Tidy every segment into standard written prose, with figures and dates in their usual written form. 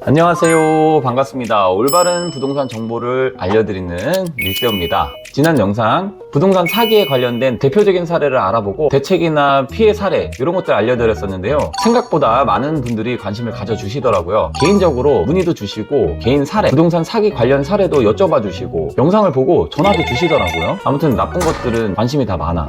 안녕하세요. 반갑습니다. 올바른 부동산 정보를 알려드리는 릴세오입니다. 지난 영상 부동산 사기에 관련된 대표적인 사례를 알아보고 대책이나 피해 사례 이런 것들 알려드렸었는데요. 생각보다 많은 분들이 관심을 가져주시더라고요. 개인적으로 문의도 주시고 개인 사례, 부동산 사기 관련 사례도 여쭤봐 주시고 영상을 보고 전화도 주시더라고요. 아무튼 나쁜 것들은 관심이 다 많아.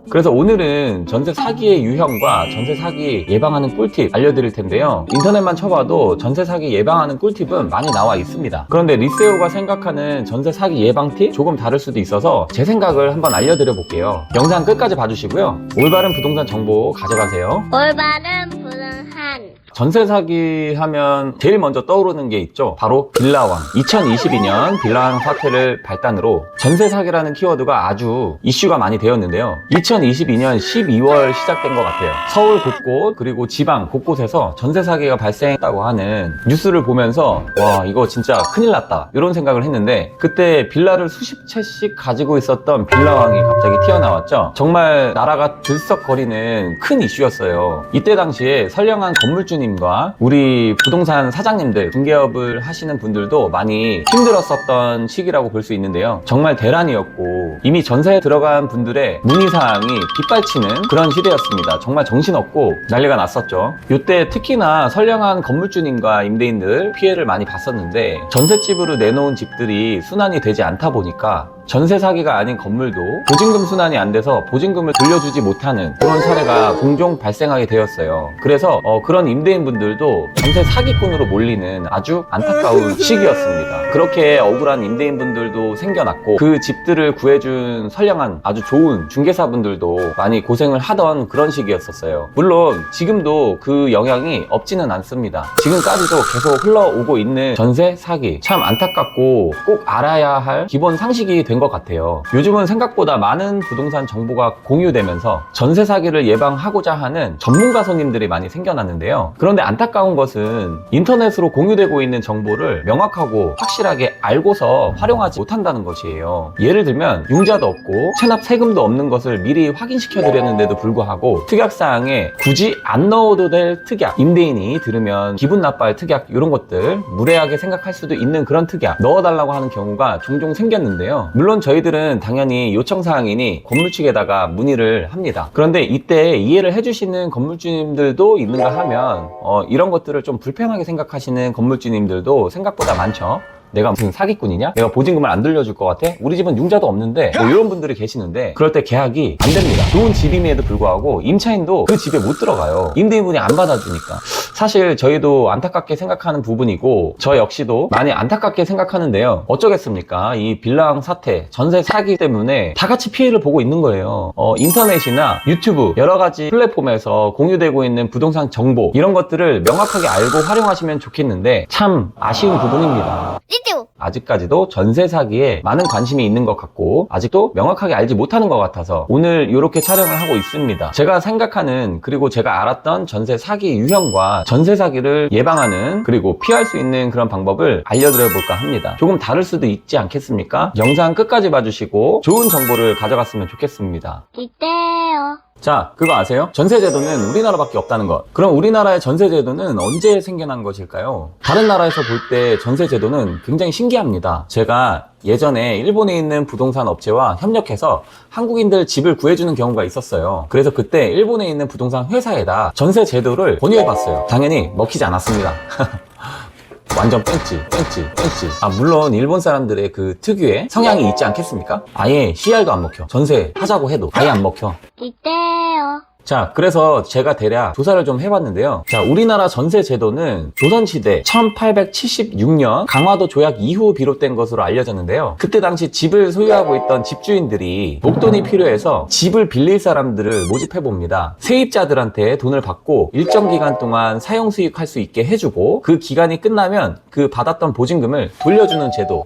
그래서 오늘은 전세 사기의 유형과 전세 사기 예방하는 꿀팁 알려드릴 텐데요. 인터넷만 쳐봐도 전세 사기 예방하는 꿀팁은 많이 나와 있습니다. 그런데 릴세오가 생각하는 전세 사기 예방 팁 조금 다를 수도 있어서 제 생각을 한번 알려드려 볼게요. 영상 끝까지 봐주시고요. 올바른 부동산 정보 가져가세요. 올바른 부동산 전세 사기 하면 제일 먼저 떠오르는 게 있죠. 바로 빌라왕. 2022년 빌라왕 사태를 발단으로 전세 사기라는 키워드가 아주 이슈가 많이 되었는데요. 2022년 12월 시작된 것 같아요. 서울 곳곳 그리고 지방 곳곳에서 전세 사기가 발생했다고 하는 뉴스를 보면서 와, 이거 진짜 큰일 났다 이런 생각을 했는데, 그때 빌라를 수십 채씩 가지고 있었던 빌라왕이 갑자기 튀어나왔죠. 정말 나라가 들썩거리는 큰 이슈였어요. 이때 당시에 선량한 건물주님과 우리 부동산 사장님들, 중개업을 하시는 분들도 많이 힘들었었던 시기라고 볼 수 있는데요. 정말 대란이었고 이미 전세에 들어간 분들의 문의사항이 빗발치는 그런 시대였습니다. 정말 정신없고 난리가 났었죠. 이때 특히나 선량한 건물주님과 임대인들 피해를 많이 봤었는데, 전셋집으로 내놓은 집들이 순환이 되지 않다 보니까 전세 사기가 아닌 건물도 보증금 순환이 안 돼서 보증금을 돌려주지 못하는 그런 사례가 종종 발생하게 되었어요. 그래서 그런 임대인분들도 전세 사기꾼으로 몰리는 아주 안타까운 시기였습니다. 그렇게 억울한 임대인분들도 생겨났고 그 집들을 구해준 선량한 아주 좋은 중개사분들도 많이 고생을 하던 그런 시기였었어요. 물론 지금도 그 영향이 없지는 않습니다. 지금까지도 계속 흘러오고 있는 전세 사기, 참 안타깝고 꼭 알아야 할 기본 상식이 된 것 같아요. 요즘은 생각보다 많은 부동산 정보가 공유되면서 전세 사기를 예방하고자 하는 전문가 손님들이 많이 생겨났는데요. 그런데 안타까운 것은 인터넷으로 공유되고 있는 정보를 명확하고 확실하게 알고서 활용하지 못한다는 것이에요. 예를 들면 융자도 없고 체납 세금도 없는 것을 미리 확인시켜 드렸는데도 불구하고 특약사항에 굳이 안 넣어도 될 특약, 임대인이 들으면 기분 나빠할 특약, 이런 것들 무례하게 생각할 수도 있는 그런 특약 넣어달라고 하는 경우가 종종 생겼는데요. 물론 저희들은 당연히 요청사항이니 건물 측에다가 문의를 합니다. 그런데 이때 이해를 해주시는 건물주님들도 있는가 하면 이런 것들을 좀 불편하게 생각하시는 건물주님들도 생각보다 많죠. 내가 무슨 사기꾼이냐? 내가 보증금을 안 돌려줄 것 같아? 우리 집은 융자도 없는데 뭐 이런 분들이 계시는데, 그럴 때 계약이 안 됩니다. 좋은 집임에도 불구하고 임차인도 그 집에 못 들어가요. 임대인분이 안 받아주니까. 사실 저희도 안타깝게 생각하는 부분이고 저 역시도 많이 안타깝게 생각하는데요. 어쩌겠습니까? 이 빌라왕 사태, 전세 사기 때문에 다 같이 피해를 보고 있는 거예요. 인터넷이나 유튜브 여러 가지 플랫폼에서 공유되고 있는 부동산 정보, 이런 것들을 명확하게 알고 활용하시면 좋겠는데 참 아쉬운 부분입니다. 아직까지도 전세 사기에 많은 관심이 있는 것 같고 아직도 명확하게 알지 못하는 것 같아서 오늘 이렇게 촬영을 하고 있습니다. 제가 생각하는, 그리고 제가 알았던 전세 사기 유형과 전세 사기를 예방하는, 그리고 피할 수 있는 그런 방법을 알려드려 볼까 합니다. 조금 다를 수도 있지 않겠습니까? 영상 끝까지 봐주시고 좋은 정보를 가져갔으면 좋겠습니다. 이때요. 자, 그거 아세요? 전세제도는 우리나라밖에 없다는 것. 그럼 우리나라의 전세제도는 언제 생겨난 것일까요? 다른 나라에서 볼 때 전세제도는 굉장히 신기합니다. 제가 예전에 일본에 있는 부동산 업체와 협력해서 한국인들 집을 구해주는 경우가 있었어요. 그래서 그때 일본에 있는 부동산 회사에다 전세제도를 권유해봤어요. 당연히 먹히지 않았습니다. 완전 뺑찌. 물론 일본 사람들의 그 특유의 성향이 있지 않겠습니까? 아예 CR도 안 먹혀. 전세 하자고 해도 아예 안 먹혀. 이때요. 자, 그래서 제가 대략 조사를 좀 해봤는데요. 자, 우리나라 전세 제도는 조선시대 1876년 강화도 조약 이후 비롯된 것으로 알려졌는데요. 그때 당시 집을 소유하고 있던 집주인들이 목돈이 필요해서 집을 빌릴 사람들을 모집해봅니다. 세입자들한테 돈을 받고 일정 기간 동안 사용 수익할 수 있게 해주고 그 기간이 끝나면 그 받았던 보증금을 돌려주는 제도.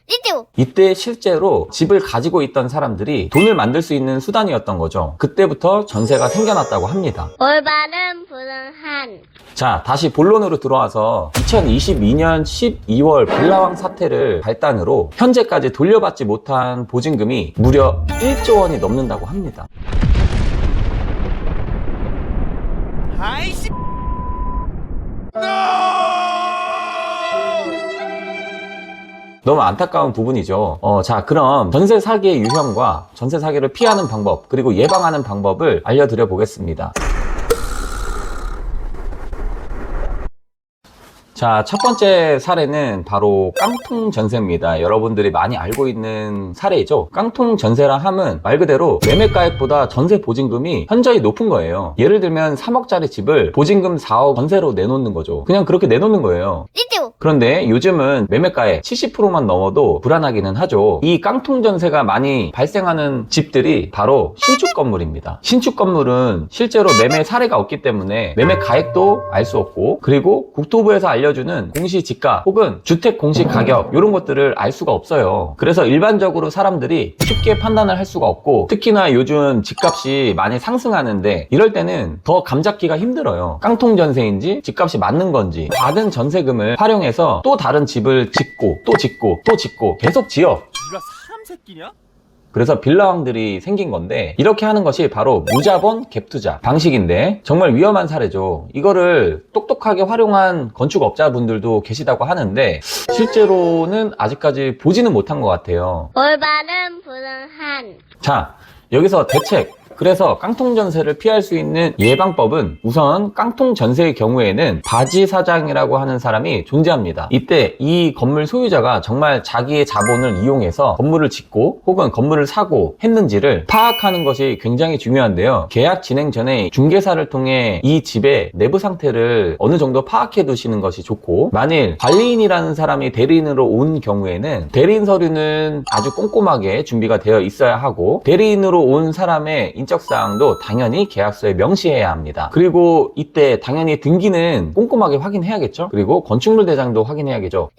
이때 실제로 집을 가지고 있던 사람들이 돈을 만들 수 있는 수단이었던 거죠. 그때부터 전세가 생겨났다고 합니다. 올바른 부동산 자, 다시 본론으로 들어와서 2022년 12월 빌라왕 사태를 발단으로 현재까지 돌려받지 못한 보증금이 무려 1조 원이 넘는다고 합니다. 아이씨. No! 너무 안타까운 부분이죠. 자, 그럼 전세 사기의 유형과 전세 사기를 피하는 방법, 그리고 예방하는 방법을 알려드려 보겠습니다. 자, 첫 번째 사례는 바로 깡통 전세입니다. 여러분들이 많이 알고 있는 사례이죠. 깡통 전세라 함은 말 그대로 매매가액보다 전세 보증금이 현저히 높은 거예요. 예를 들면 3억짜리 집을 보증금 4억 전세로 내놓는 거죠. 그냥 그렇게 내놓는 거예요. 그런데 요즘은 매매가액 70%만 넘어도 불안하기는 하죠. 이 깡통 전세가 많이 발생하는 집들이 바로 신축 건물입니다. 신축 건물은 실제로 매매 사례가 없기 때문에 매매 가액도 알 수 없고, 그리고 국토부에서 알려주는 공시지가 혹은 주택 공시가격 이런 것들을 알 수가 없어요. 그래서 일반적으로 사람들이 쉽게 판단을 할 수가 없고, 특히나 요즘 집값이 많이 상승하는데 이럴 때는 더 감잡기가 힘들어요. 깡통 전세인지 집값이 맞는 건지, 받은 전세금을 활용해서 또 다른 집을 짓고 또 짓고 또 짓고 계속 지어. 네가 사람 새끼냐? 그래서 빌라왕들이 생긴 건데, 이렇게 하는 것이 바로 무자본 갭투자 방식인데 정말 위험한 사례죠. 이거를 똑똑하게 활용한 건축업자분들도 계시다고 하는데 실제로는 아직까지 보지는 못한 것 같아요. 올바른 불응한. 자, 여기서 대책. 그래서 깡통 전세를 피할 수 있는 예방법은 우선 깡통 전세의 경우에는 바지 사장이라고 하는 사람이 존재합니다. 이때 이 건물 소유자가 정말 자기의 자본을 이용해서 건물을 짓고 혹은 건물을 사고 했는지를 파악하는 것이 굉장히 중요한데요. 계약 진행 전에 중개사를 통해 이 집의 내부 상태를 어느 정도 파악해 두시는 것이 좋고, 만일 관리인이라는 사람이 대리인으로 온 경우에는 대리인 서류는 아주 꼼꼼하게 준비가 되어 있어야 하고, 대리인으로 온 사람의 인적사항도 당연히 계약서에 명시해야 합니다. 그리고 이때 당연히 등기는 꼼꼼하게 확인해야겠죠. 그리고 건축물 대장도 확인해야겠죠.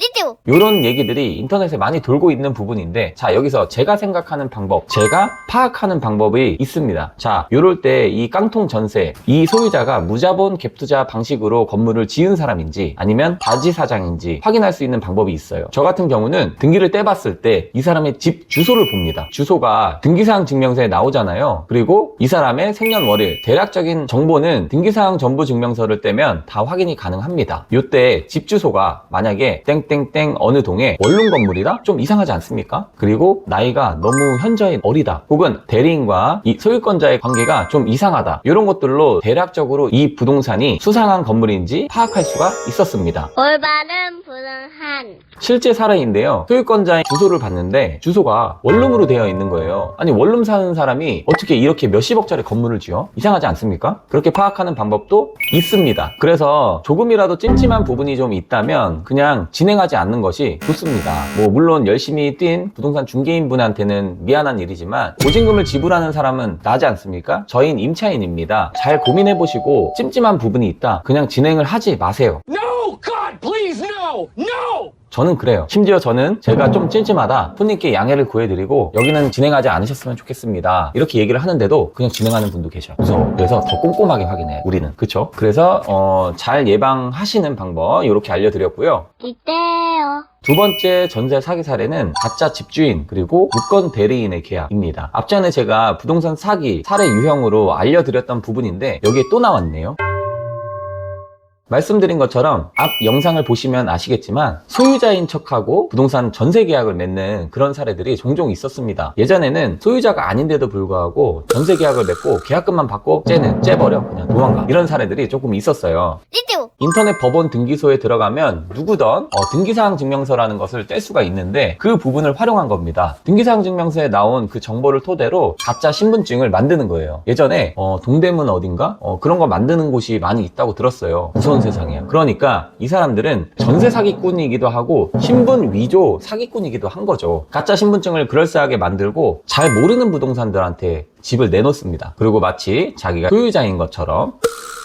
이런 얘기들이 인터넷에 많이 돌고 있는 부분인데, 자, 여기서 제가 생각하는 방법, 제가 파악하는 방법이 있습니다. 자, 요럴 때 이 깡통 전세, 이 소유자가 무자본 갭투자 방식으로 건물을 지은 사람인지 아니면 바지 사장인지 확인할 수 있는 방법이 있어요. 저 같은 경우는 등기를 떼봤을 때 이 사람의 집 주소를 봅니다. 주소가 등기사항 증명서에 나오잖아요. 그리고 이 사람의 생년월일, 대략적인 정보는 등기사항 전부 증명서를 떼면 다 확인이 가능합니다. 요때 집 주소가 만약에 땡땡땡 어느 동에 원룸 건물이다? 좀 이상하지 않습니까? 그리고 나이가 너무 현저히 어리다, 혹은 대리인과 이 소유권자의 관계가 좀 이상하다, 이런 것들로 대략적으로 이 부동산이 수상한 건물인지 파악할 수가 있었습니다. 올바른 불응한. 실제 사례인데요. 소유권자의 주소를 봤는데 주소가 원룸으로 되어 있는 거예요. 아니, 원룸 사는 사람이 어떻게 이렇게 몇십억짜리 건물을 지어? 이상하지 않습니까? 그렇게 파악하는 방법도 있습니다. 그래서 조금이라도 찜찜한 부분이 좀 있다면 그냥 진행하지 않는 것이 좋습니다. 뭐 물론 열심히 뛴 부동산 중개인분한테는 미안한 일이지만 보증금을 지불하는 사람은 나지 않습니까? 저희는 임차인입니다. 잘 고민해보시고 찜찜한 부분이 있다, 그냥 진행을 하지 마세요. No, God, please, no, no. 저는 그래요. 심지어 저는 제가 좀 찜찜하다, 손님께 양해를 구해드리고 여기는 진행하지 않으셨으면 좋겠습니다, 이렇게 얘기를 하는데도 그냥 진행하는 분도 계셔. 무서워. 그래서 더 꼼꼼하게 확인해요, 우리는. 그쵸? 그래서 잘 예방하시는 방법 이렇게 알려드렸고요. 이때요. 두 번째 전세 사기 사례는 가짜 집주인 그리고 무건 대리인의 계약입니다. 앞전에 제가 부동산 사기 사례 유형으로 알려드렸던 부분인데 여기에 또 나왔네요. 말씀드린 것처럼 앞 영상을 보시면 아시겠지만 소유자인 척하고 부동산 전세 계약을 맺는 그런 사례들이 종종 있었습니다. 예전에는 소유자가 아닌데도 불구하고 전세 계약을 맺고 계약금만 받고 째버려, 그냥 도망가, 이런 사례들이 조금 있었어요. 인터넷 법원 등기소에 들어가면 누구든 등기사항 증명서라는 것을 뗄 수가 있는데 그 부분을 활용한 겁니다. 등기사항 증명서에 나온 그 정보를 토대로 가짜 신분증을 만드는 거예요. 예전에 동대문 어딘가 그런 거 만드는 곳이 많이 있다고 들었어요. 무서운 세상이야. 그러니까 이 사람들은 전세 사기꾼이기도 하고 신분 위조 사기꾼이기도 한 거죠. 가짜 신분증을 그럴싸하게 만들고 잘 모르는 부동산들한테 집을 내놓습니다. 그리고 마치 자기가 소유자인 것처럼.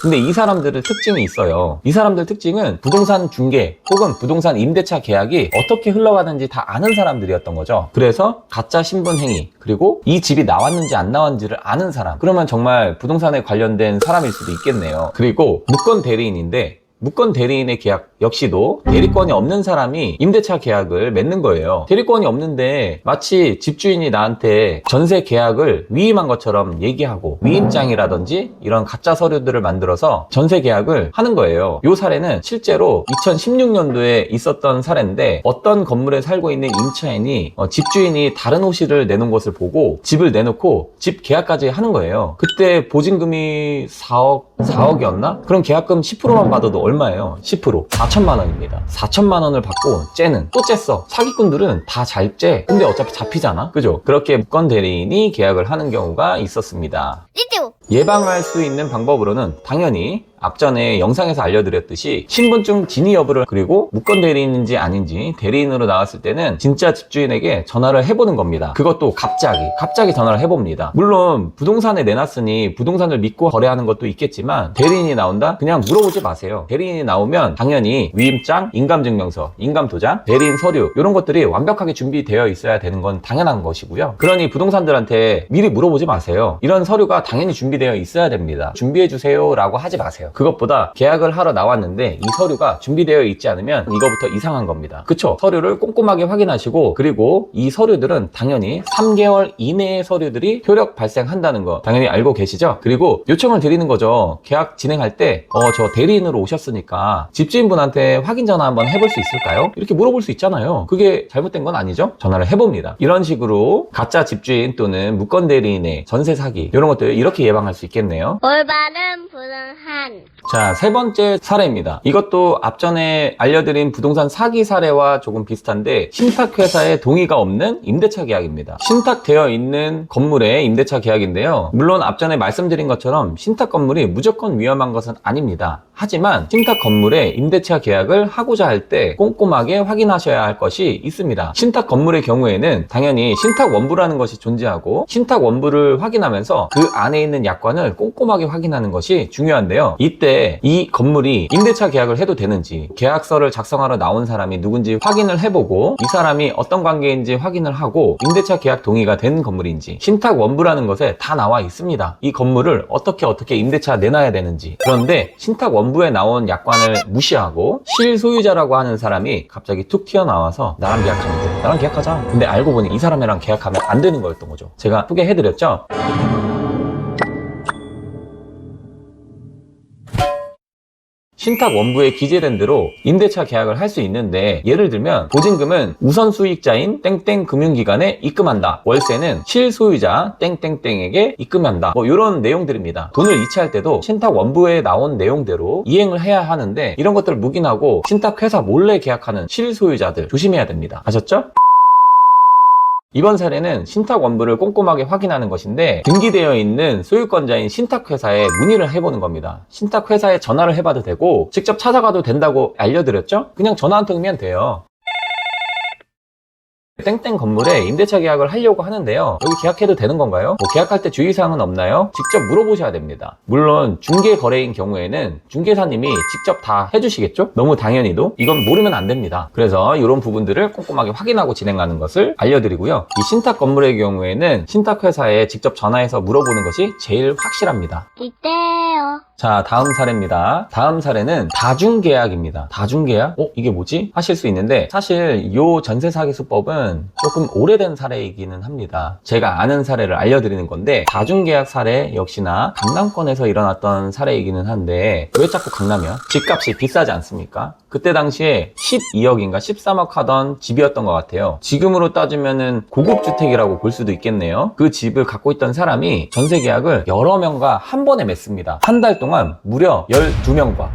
근데 이 사람들의 특징이 있어요. 이 사람들 특징은 부동산 중개 혹은 부동산 임대차 계약이 어떻게 흘러가는지 다 아는 사람들이었던 거죠. 그래서 가짜 신분 행위, 그리고 이 집이 나왔는지 안 나왔는지를 아는 사람, 그러면 정말 부동산에 관련된 사람일 수도 있겠네요. 그리고 무건 대리인인데 무권 대리인의 계약 역시도 대리권이 없는 사람이 임대차 계약을 맺는 거예요. 대리권이 없는데 마치 집주인이 나한테 전세 계약을 위임한 것처럼 얘기하고 위임장이라든지 이런 가짜 서류들을 만들어서 전세 계약을 하는 거예요. 이 사례는 실제로 2016년도에 있었던 사례인데 어떤 건물에 살고 있는 임차인이 집주인이 다른 호실을 내놓은 것을 보고 집을 내놓고 집 계약까지 하는 거예요. 그때 보증금이 4억이었나? 그럼 계약금 10%만 받아도 얼마예요? 10%. 4천만 원입니다. 4천만 원을 받고 째는 또 쨌어. 사기꾼들은 다 잘 째. 근데 어차피 잡히잖아. 그죠? 그렇게 무권 대리인이 계약을 하는 경우가 있었습니다. 띠띠우. 예방할 수 있는 방법으로는 당연히 앞전에 영상에서 알려드렸듯이 신분증 진위 여부를 그리고 무권 대리인인지 아닌지 대리인으로 나왔을 때는 진짜 집주인에게 전화를 해보는 겁니다. 그것도 갑자기 전화를 해봅니다. 물론 부동산에 내놨으니 부동산을 믿고 거래하는 것도 있겠지만 대리인이 나온다? 그냥 물어보지 마세요. 대리인이 나오면 당연히 위임장, 인감증명서, 인감도장, 대리인 서류 이런 것들이 완벽하게 준비되어 있어야 되는 건 당연한 것이고요. 그러니 부동산들한테 미리 물어보지 마세요. 이런 서류가 당연히 준비되어 있어야 됩니다. 준비해주세요 라고 하지 마세요. 그것보다 계약을 하러 나왔는데 이 서류가 준비되어 있지 않으면 이거부터 이상한 겁니다. 그쵸? 서류를 꼼꼼하게 확인하시고 그리고 이 서류들은 당연히 3개월 이내의 서류들이 효력 발생한다는 거 당연히 알고 계시죠? 그리고 요청을 드리는 거죠. 계약 진행할 때 저 대리인으로 오셨으니까 집주인분한테 확인 전화 한번 해볼 수 있을까요? 이렇게 물어볼 수 있잖아요. 그게 잘못된 건 아니죠? 전화를 해봅니다. 이런 식으로 가짜 집주인 또는 무권 대리인의 전세 사기 이런 것들 이렇게 예방할 수 있겠네요. 올바른 불응한. 자, 세 번째 사례입니다. 이것도 앞전에 알려드린 부동산 사기 사례와 조금 비슷한데 신탁회사의 동의가 없는 임대차 계약입니다. 신탁되어 있는 건물의 임대차 계약인데요. 물론 앞전에 말씀드린 것처럼 신탁 건물이 무조건 위험한 것은 아닙니다. 하지만 신탁 건물의 임대차 계약을 하고자 할 때 꼼꼼하게 확인하셔야 할 것이 있습니다. 신탁 건물의 경우에는 당연히 신탁 원부라는 것이 존재하고 신탁 원부를 확인하면서 그 안에 있는 약관을 꼼꼼하게 확인하는 것이 중요한데요. 이때 이 건물이 임대차 계약을 해도 되는지 계약서를 작성하러 나온 사람이 누군지 확인을 해보고 이 사람이 어떤 관계인지 확인을 하고 임대차 계약 동의가 된 건물인지 신탁 원부라는 것에 다 나와 있습니다. 이 건물을 어떻게 임대차 내놔야 되는지. 그런데 신탁 원부에 나온 약관을 무시하고 실소유자라고 하는 사람이 갑자기 툭 튀어나와서 나랑 계약 좀 해줘. 나랑 계약하자. 근데 알고 보니 이 사람이랑 계약하면 안 되는 거였던 거죠. 제가 소개해드렸죠? 신탁 원부에 기재된 대로 임대차 계약을 할 수 있는데 예를 들면 보증금은 우선 수익자인 땡땡 금융기관에 입금한다. 월세는 실소유자 땡땡땡에게 입금한다. 뭐 이런 내용들입니다. 돈을 이체할 때도 신탁 원부에 나온 내용대로 이행을 해야 하는데 이런 것들을 묵인하고 신탁회사 몰래 계약하는 실소유자들 조심해야 됩니다. 아셨죠? 이번 사례는 신탁 원부를 꼼꼼하게 확인하는 것인데 등기되어 있는 소유권자인 신탁회사에 문의를 해보는 겁니다. 신탁회사에 전화를 해봐도 되고 직접 찾아가도 된다고 알려드렸죠? 그냥 전화 한 통이면 돼요. 땡땡 건물에 임대차 계약을 하려고 하는데요. 여기 계약해도 되는 건가요? 뭐 계약할 때 주의사항은 없나요? 직접 물어보셔야 됩니다. 물론 중개 거래인 경우에는 중개사님이 직접 다 해주시겠죠? 너무 당연히도 이건 모르면 안 됩니다. 그래서 이런 부분들을 꼼꼼하게 확인하고 진행하는 것을 알려드리고요. 이 신탁 건물의 경우에는 신탁회사에 직접 전화해서 물어보는 것이 제일 확실합니다. 이때요. 자, 다음 사례입니다. 다음 사례는 다중계약입니다. 다중계약? 이게 뭐지? 하실 수 있는데 사실 이 전세 사기 수법은 조금 오래된 사례이기는 합니다. 제가 아는 사례를 알려드리는 건데 다중계약 사례 역시나 강남권에서 일어났던 사례이기는 한데 왜 자꾸 강남이야? 집값이 비싸지 않습니까? 그때 당시에 12억인가 13억 하던 집이었던 것 같아요. 지금으로 따지면은 고급주택이라고 볼 수도 있겠네요. 그 집을 갖고 있던 사람이 전세 계약을 여러 명과 한 번에 맺습니다. 한 달 동안 무려 12명과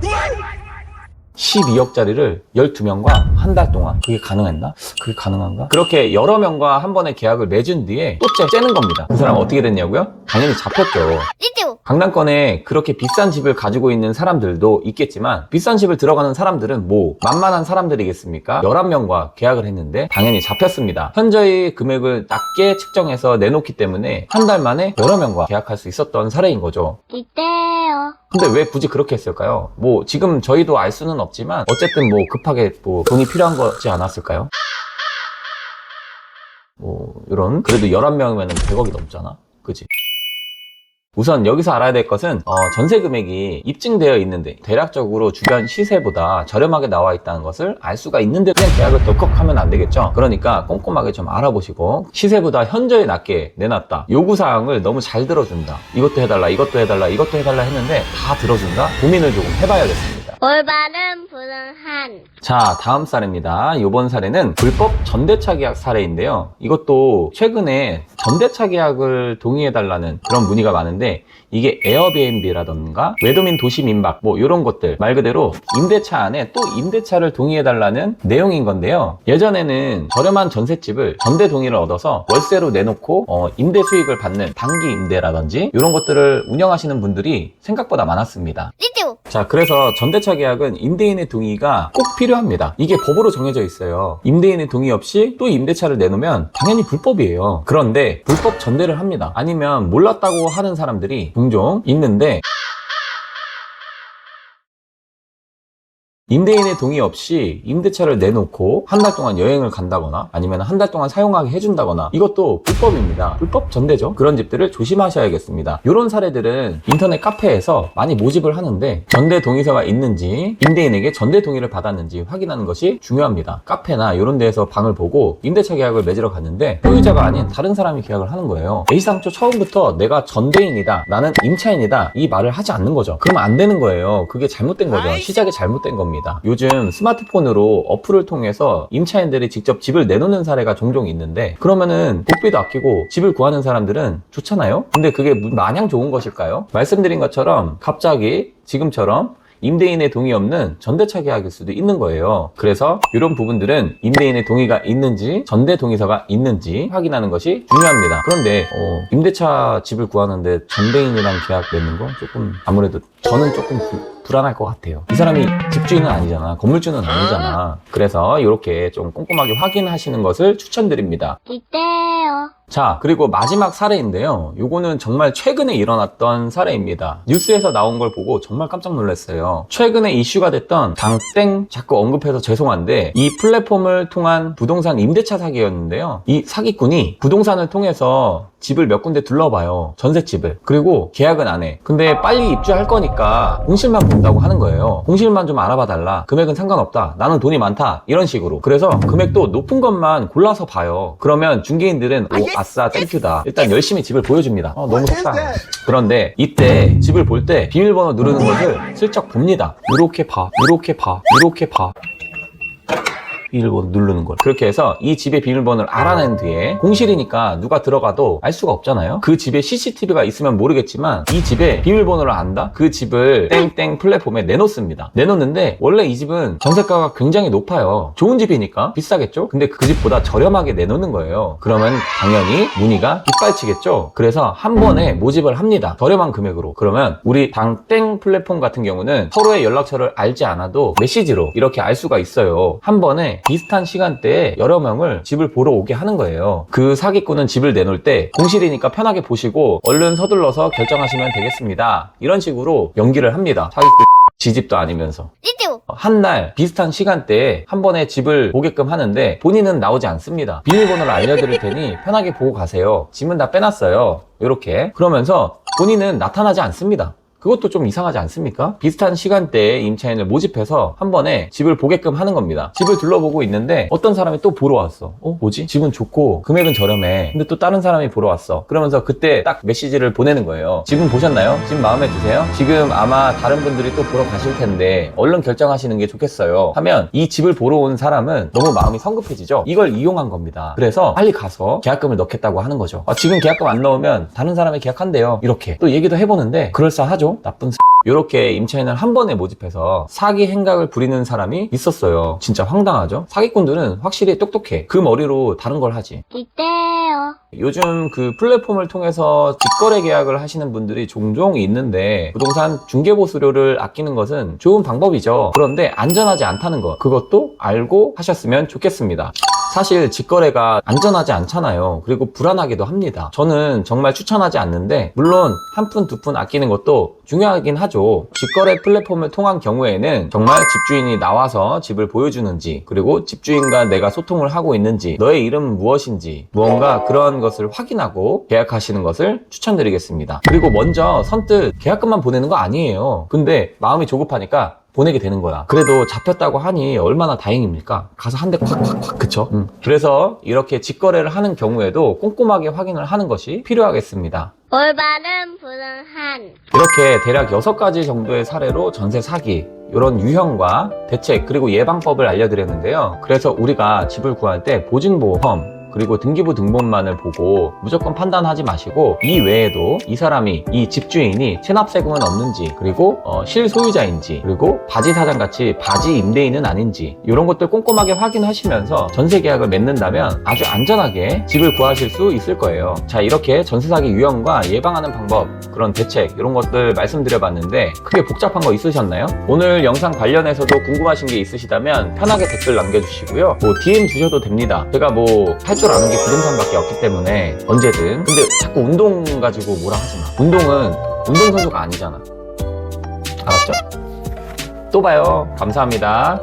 12억짜리를 12명과 한 달 동안. 그게 가능했나? 그게 가능한가? 그렇게 여러 명과 한 번에 계약을 맺은 뒤에 또 째는 겁니다. 그 사람 어떻게 됐냐고요? 당연히 잡혔죠. 띠띠우. 강남권에 그렇게 비싼 집을 가지고 있는 사람들도 있겠지만 비싼 집을 들어가는 사람들은 뭐 만만한 사람들이겠습니까? 11명과 계약을 했는데 당연히 잡혔습니다. 현저히 금액을 낮게 측정해서 내놓기 때문에 한 달 만에 여러 명과 계약할 수 있었던 사례인 거죠. 이때요. 근데 왜 굳이 그렇게 했을까요? 뭐 지금 저희도 알 수는 없지만 어쨌든 뭐 급하게 뭐 돈이 필요한 거지 않았을까요? 뭐 이런 그래도 11명이면 100억이 넘잖아. 그치? 우선 여기서 알아야 될 것은 전세 금액이 입증되어 있는데 대략적으로 주변 시세보다 저렴하게 나와 있다는 것을 알 수가 있는데 그냥 계약을 덜컥 하면 안 되겠죠. 그러니까 꼼꼼하게 좀 알아보시고 시세보다 현저히 낮게 내놨다, 요구사항을 너무 잘 들어준다, 이것도 해달라 이것도 해달라 이것도 해달라 했는데 다 들어준다, 고민을 조금 해봐야겠습니다. 올바른 불응한. 자, 다음 사례입니다. 이번 사례는 불법 전대차 계약 사례인데요. 이것도 최근에 전대차 계약을 동의해달라는 그런 문의가 많은데 이게 에어비앤비라던가 외도민 도시 민박 뭐 이런 것들 말 그대로 임대차 안에 또 임대차를 동의해달라는 내용인 건데요. 예전에는 저렴한 전셋집을 전대 동의를 얻어서 월세로 내놓고 임대 수익을 받는 단기 임대라든지 이런 것들을 운영하시는 분들이 생각보다 많았습니다. 띠띠우. 자, 그래서 전대차 계약은 임대인의 동의가 꼭 필요합니다. 이게 법으로 정해져 있어요. 임대인의 동의 없이 또 임대차를 내놓으면 당연히 불법이에요. 그런데 불법 전대를 합니다. 아니면 몰랐다고 하는 사람들이 종종 있는데 임대인의 동의 없이 임대차를 내놓고 한 달 동안 여행을 간다거나 아니면 한 달 동안 사용하게 해준다거나 이것도 불법입니다. 불법 전대죠. 그런 집들을 조심하셔야겠습니다. 이런 사례들은 인터넷 카페에서 많이 모집을 하는데 전대 동의서가 있는지 임대인에게 전대 동의를 받았는지 확인하는 것이 중요합니다. 카페나 이런 데에서 방을 보고 임대차 계약을 맺으러 갔는데 소유자가 아닌 다른 사람이 계약을 하는 거예요. A상초 처음부터 내가 전대인이다, 나는 임차인이다 이 말을 하지 않는 거죠. 그러면 안 되는 거예요. 그게 잘못된 거죠. 시작이 잘못된 겁니다. 요즘 스마트폰으로 어플을 통해서 임차인들이 직접 집을 내놓는 사례가 종종 있는데 그러면은 복비도 아끼고 집을 구하는 사람들은 좋잖아요. 근데 그게 마냥 좋은 것일까요? 말씀드린 것처럼 갑자기 지금처럼 임대인의 동의 없는 전대차 계약일 수도 있는 거예요. 그래서 이런 부분들은 임대인의 동의가 있는지 전대 동의서가 있는지 확인하는 것이 중요합니다. 그런데 임대차 집을 구하는데 전대인이랑 계약 맺는 거 조금 아무래도 저는 조금 불안할 것 같아요. 이 사람이 집주인은 아니잖아, 건물주는 아니잖아. 그래서 이렇게 좀 꼼꼼하게 확인하시는 것을 추천드립니다. 이때요. 자, 그리고 마지막 사례인데요. 요거는 정말 최근에 일어났던 사례입니다. 뉴스에서 나온 걸 보고 정말 깜짝 놀랐어요. 최근에 이슈가 됐던 당땡, 자꾸 언급해서 죄송한데 이 플랫폼을 통한 부동산 임대차 사기였는데요. 이 사기꾼이 부동산을 통해서 집을 몇 군데 둘러봐요. 전셋집을. 그리고 계약은 안 해. 근데 빨리 입주할 거니까 공실만 본다고 하는 거예요. 공실만 좀 알아봐 달라. 금액은 상관없다. 나는 돈이 많다. 이런 식으로. 그래서 금액도 높은 것만 골라서 봐요. 그러면 중개인들은 아싸 땡큐다. 일단 열심히 집을 보여줍니다. 너무 속상해. 그런데 이때 집을 볼 때 비밀번호 누르는 것을 슬쩍 봅니다. 이렇게 봐. 이렇게 봐. 이렇게 봐. 비밀번호 누르는 걸. 그렇게 해서 이 집의 비밀번호를 알아낸 뒤에 공실이니까 누가 들어가도 알 수가 없잖아요. 그 집에 CCTV가 있으면 모르겠지만 이 집의 비밀번호를 안다? 그 집을 땡땡 플랫폼에 내놓습니다. 내놓는데 원래 이 집은 전세가가 굉장히 높아요. 좋은 집이니까 비싸겠죠? 근데 그 집보다 저렴하게 내놓는 거예요. 그러면 당연히 문의가 빗발치겠죠? 그래서 한 번에 모집을 합니다. 저렴한 금액으로. 그러면 우리 당땡 플랫폼 같은 경우는 서로의 연락처를 알지 않아도 메시지로 이렇게 알 수가 있어요. 한 번에 비슷한 시간대에 여러 명을 집을 보러 오게 하는 거예요. 그 사기꾼은 집을 내놓을 때 공실이니까 편하게 보시고 얼른 서둘러서 결정하시면 되겠습니다. 이런 식으로 연기를 합니다. 사기꾼 지집도 아니면서. 띠띠우. 한 날 비슷한 시간대에 한 번에 집을 보게끔 하는데 본인은 나오지 않습니다. 비밀번호를 알려드릴 테니 편하게 보고 가세요. 짐은 다 빼놨어요. 이렇게. 그러면서 본인은 나타나지 않습니다. 그것도 좀 이상하지 않습니까? 비슷한 시간대에 임차인을 모집해서 한 번에 집을 보게끔 하는 겁니다. 집을 둘러보고 있는데 어떤 사람이 또 보러 왔어. 뭐지? 집은 좋고 금액은 저렴해. 근데 또 다른 사람이 보러 왔어. 그러면서 그때 딱 메시지를 보내는 거예요. 집은 보셨나요? 집 마음에 드세요? 지금 아마 다른 분들이 또 보러 가실 텐데 얼른 결정하시는 게 좋겠어요. 하면 이 집을 보러 온 사람은 너무 마음이 성급해지죠? 이걸 이용한 겁니다. 그래서 빨리 가서 계약금을 넣겠다고 하는 거죠. 지금 계약금 안 넣으면 다른 사람이 계약한대요. 이렇게 또 얘기도 해보는데 그럴싸하죠? 나쁜 이렇게 임차인을 한 번에 모집해서 사기 행각을 부리는 사람이 있었어요. 진짜 황당하죠? 사기꾼들은 확실히 똑똑해. 그 머리로 다른 걸 하지. 이때요. 요즘 그 플랫폼을 통해서 직거래 계약을 하시는 분들이 종종 있는데 부동산 중개보수료를 아끼는 것은 좋은 방법이죠. 그런데 안전하지 않다는 것, 그것도 알고 하셨으면 좋겠습니다. 사실 직거래가 안전하지 않잖아요. 그리고 불안하기도 합니다. 저는 정말 추천하지 않는데, 물론 한 푼, 두 푼 아끼는 것도 중요하긴 하죠. 직거래 플랫폼을 통한 경우에는 정말 집주인이 나와서 집을 보여주는지, 그리고 집주인과 내가 소통을 하고 있는지, 너의 이름은 무엇인지, 무언가 그런 것을 확인하고 계약하시는 것을 추천드리겠습니다. 그리고 먼저 선뜻 계약금만 보내는 거 아니에요. 근데 마음이 조급하니까 보내게 되는 거야. 그래도 잡혔다고 하니 얼마나 다행입니까? 가서 한 대 콱콱콱, 그쵸? 그래서 이렇게 직거래를 하는 경우에도 꼼꼼하게 확인을 하는 것이 필요하겠습니다. 올바른 불응한. 이렇게 대략 6가지 정도의 사례로 전세 사기, 이런 유형과 대책, 그리고 예방법을 알려드렸는데요. 그래서 우리가 집을 구할 때 보증보험, 그리고 등기부 등본만을 보고 무조건 판단하지 마시고, 이 외에도 이 사람이, 이 집주인이 체납세금은 없는지, 그리고 실소유자인지, 그리고 바지사장같이 바지 임대인은 아닌지, 이런 것들 꼼꼼하게 확인하시면서 전세계약을 맺는다면 아주 안전하게 집을 구하실 수 있을 거예요. 자, 이렇게 전세사기 유형과 예방하는 방법, 그런 대책, 이런 것들 말씀드려봤는데 크게 복잡한 거 있으셨나요? 오늘 영상 관련해서도 궁금하신 게 있으시다면 편하게 댓글 남겨주시고요. 뭐 DM 주셔도 됩니다. 제가 뭐 할 줄 아는 게 부동산밖에 없기 때문에 언제든. 근데 자꾸 운동 가지고 뭐라 하지 마. 운동은 운동선수가 아니잖아. 알았죠? 또 봐요. 감사합니다.